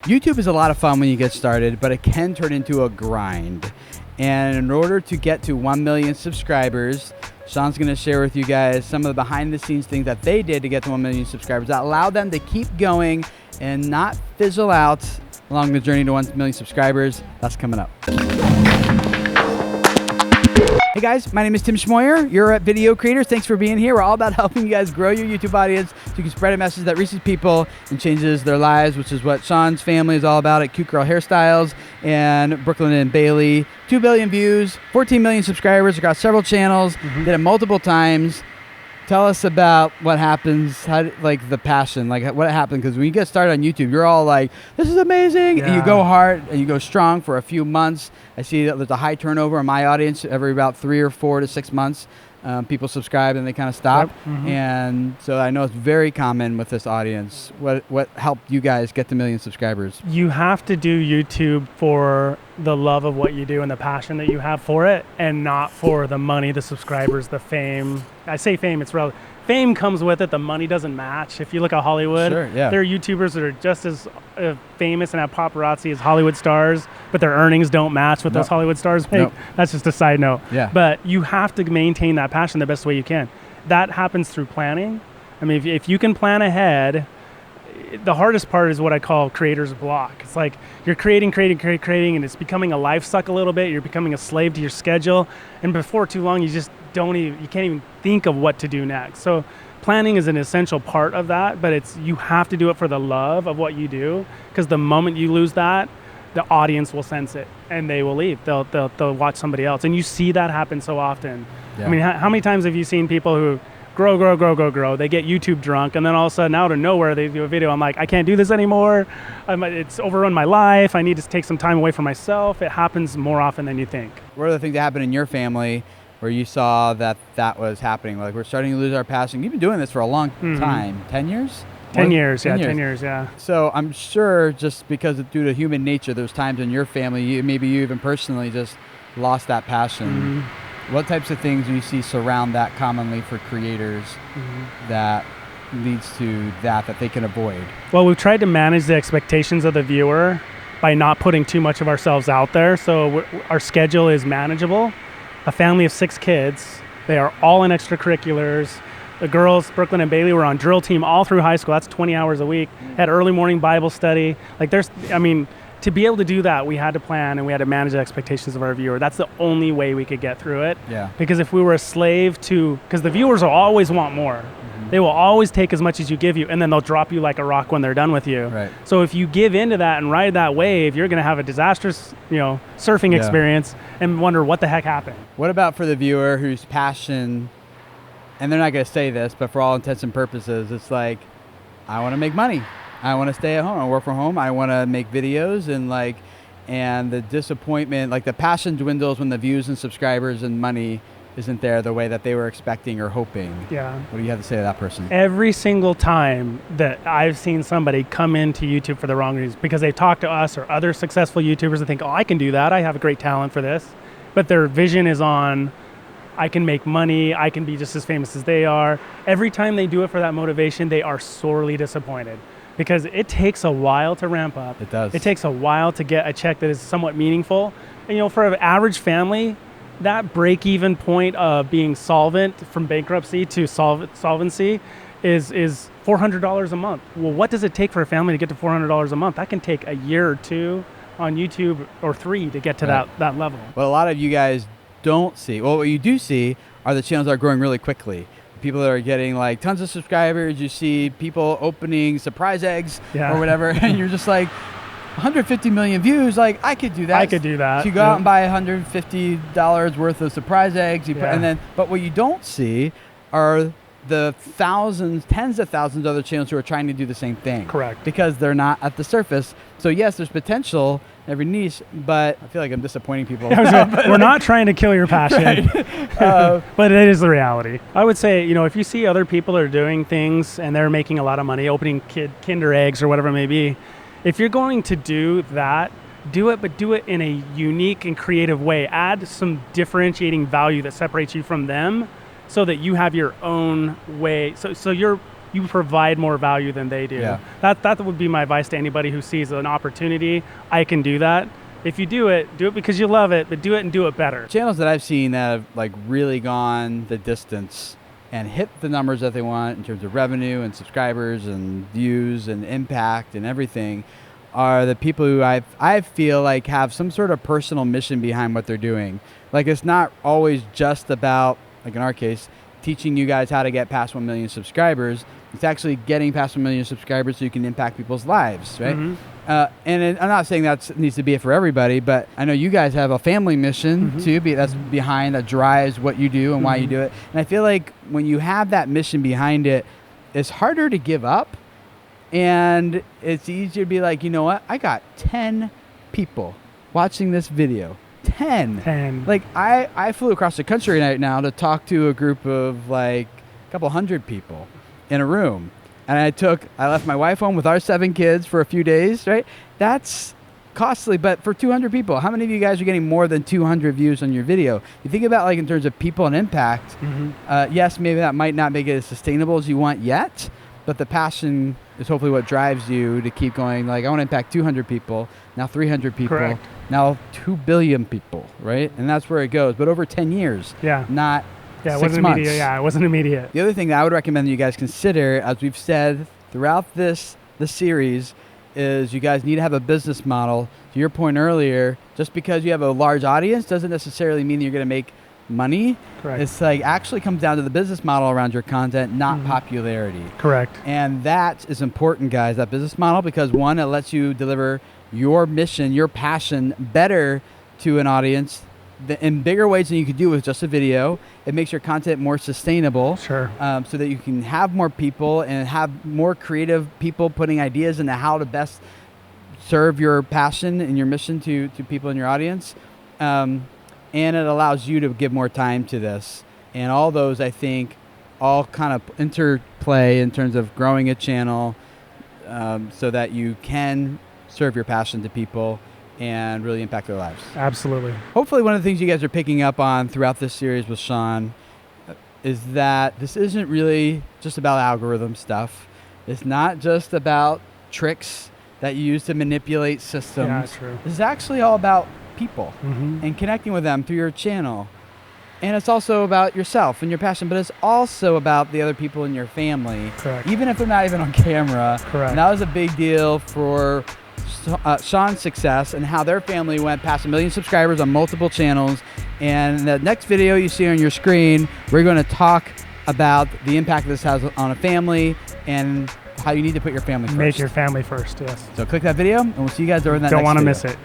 YouTube is a lot of fun when you get started, but it can turn into a grind. And in order to get to 1 million subscribers, Shaun's going to share with you guys some of the behind the scenes things that they did to get to 1 million subscribers that allowed them to keep going and not fizzle out along the journey to 1 million subscribers. That's coming up. Hey guys, my name is Tim Schmoyer. You're at Video Creators. Thanks for being here. We're all about helping you guys grow your YouTube audience so you can spread a message that reaches people and changes their lives, which is what Shaun's family is all about at Cute Girl Hairstyles and Brooklyn and Bailey. 2 billion views, 14 million subscribers across several channels, did it multiple times. Tell us about what happens, like the passion, like what happened, because when you get started on YouTube, you're all like, this is amazing, and you go hard and you go strong for a few months. I see that there's a high turnover in my audience every about 3 or 4 to 6 months. People subscribe and they kind of stop. And so I know it's very common with this audience. What helped you guys get to 1 million subscribers? You have to do YouTube for the love of what you do and the passion that you have for it, and not for the money, the subscribers, the fame. I say fame, it's relative. Fame comes with it, the money doesn't match. If you look at Hollywood, there are YouTubers that are just as famous and have paparazzi as Hollywood stars, but their earnings don't match what those Hollywood stars make. That's just a side note. But you have to maintain that passion the best way you can. That happens through planning. I mean, if you can plan ahead, the hardest part is what I call creator's block. It's like you're creating, and it's becoming a life suck a little bit. You're becoming a slave to your schedule. And before too long, you just you can't even think of what to do next. So planning is an essential part of that, but you have to do it for the love of what you do, because the moment you lose that, the audience will sense it and they will leave. They'll watch somebody else. And you see that happen so often. I mean, how many times have you seen people who grow, they get YouTube drunk, and then all of a sudden out of nowhere they do a video, I'm like, I can't do this anymore, it's overrun my life, I need to take some time away from myself. It happens more often than you think. What are the things that happened in your family where you saw that was happening? Like, we're starting to lose our passion. You've been doing this for a long time. 10 years? 10 years, 10 years, yeah. So I'm sure just because due to human nature, there's times in your family, maybe you even personally just lost that passion. What types of things do you see surround that commonly for creators that leads to that they can avoid? Well, we've tried to manage the expectations of the viewer by not putting too much of ourselves out there, so our schedule is manageable. A family of 6 kids, they are all in extracurriculars. The girls, Brooklyn and Bailey, were on drill team all through high school. That's 20 hours a week. Had early morning Bible study. Like to be able to do that, we had to plan and we had to manage the expectations of our viewer. That's the only way we could get through it. Because if we were a slave because the viewers will always want more. They will always take as much as you give you, and then they'll drop you like a rock when they're done with you. So if you give into that and ride that wave, you're going to have a disastrous, surfing experience and wonder what the heck happened. What about for the viewer whose passion, and they're not going to say this, but for all intents and purposes, it's like, I want to make money. I want to stay at home. I work from home. I want to make videos, and the disappointment, like the passion dwindles when the views and subscribers and money isn't there the way that they were expecting or hoping. What do you have to say to that person? Every single time that I've seen somebody come into YouTube for the wrong reasons, because they talk to us or other successful YouTubers and think, oh, I can do that. I have a great talent for this. But their vision is on, I can make money. I can be just as famous as they are. Every time they do it for that motivation, they are sorely disappointed. Because it takes a while to ramp up. It does. It takes a while to get a check that is somewhat meaningful. And for an average family, that break-even point of being solvent from bankruptcy to solvency is $400 a month. Well, what does it take for a family to get to $400 a month? That can take a year or 2 on YouTube, or 3 to get to that level. What a lot of you guys don't see, well, what you do see are the channels that are growing really quickly. People that are getting like tons of subscribers. You see people opening surprise eggs or whatever, and you're just like, 150 million views, like I could do that. I could do that. So you go out and buy $150 worth of surprise eggs, but what you don't see are the thousands, tens of thousands of other channels who are trying to do the same thing. Correct. Because they're not at the surface. So yes, there's potential in every niche, but I feel like I'm disappointing people. We're not trying to kill your passion, but it is the reality. I would say, if you see other people are doing things and they're making a lot of money, opening Kinder eggs or whatever it may be, if you're going to do that, do it, but do it in a unique and creative way. Add some differentiating value that separates you from them, so that you have your own way. So you're you provide more value than they do. Yeah. That would be my advice to anybody who sees an opportunity. I can do that. If you do it because you love it, but do it and do it better. Channels that I've seen that have like really gone the distance and hit the numbers that they want in terms of revenue and subscribers and views and impact and everything are the people who I feel like have some sort of personal mission behind what they're doing. Like it's not always just about, like in our case, teaching you guys how to get past 1 million subscribers. It's actually getting past 1 million subscribers so you can impact people's lives, right? And I'm not saying that needs to be it for everybody, but I know you guys have a family mission too. That's behind, that drives what you do and why you do it. And I feel like when you have that mission behind it, it's harder to give up, and it's easier to be like, you know what? I got 10 people watching this video. 10. Like I flew across the country right now to talk to a group of like a couple hundred people in a room. And I left my wife home with our 7 kids for a few days, right? That's costly, but for 200 people, how many of you guys are getting more than 200 views on your video? You think about like in terms of people and impact, yes, maybe that might not make it as sustainable as you want yet, but the passion is hopefully what drives you to keep going. Like I want to impact 200 people, now 300 people, Correct. now 2 billion people, right? And that's where it goes, but over 10 years, not it 6 wasn't months. immediate. Yeah, it wasn't immediate. The other thing that I would recommend that you guys consider, as we've said throughout this series, is you guys need to have a business model. To your point earlier, just because you have a large audience doesn't necessarily mean you're going to make money. Correct. It's like actually comes down to the business model around your content, not popularity. Correct. And that is important, guys, that business model, because one, it lets you deliver your mission, your passion better to an audience in bigger ways than you could do with just a video. It makes your content more sustainable. Sure. So that you can have more people and have more creative people putting ideas into how to best serve your passion and your mission to people in your audience. And it allows you to give more time to this. And all those, I think, all kind of interplay in terms of growing a channel so that you can serve your passion to people and really impact their lives. Absolutely. Hopefully one of the things you guys are picking up on throughout this series with Shaun is that this isn't really just about algorithm stuff. It's not just about tricks that you use to manipulate systems. Yeah, true. This is actually all about people and connecting with them through your channel. And it's also about yourself and your passion, but it's also about the other people in your family. Correct. Even if they're not even on camera. Correct. And that was a big deal for Shaun's success and how their family went past 1 million subscribers on multiple channels. And the next video you see on your screen, we're going to talk about the impact this has on a family and how you need to put your family first. Make your family first, yes. So click that video and we'll see you guys over in that Don't next want to video. miss it.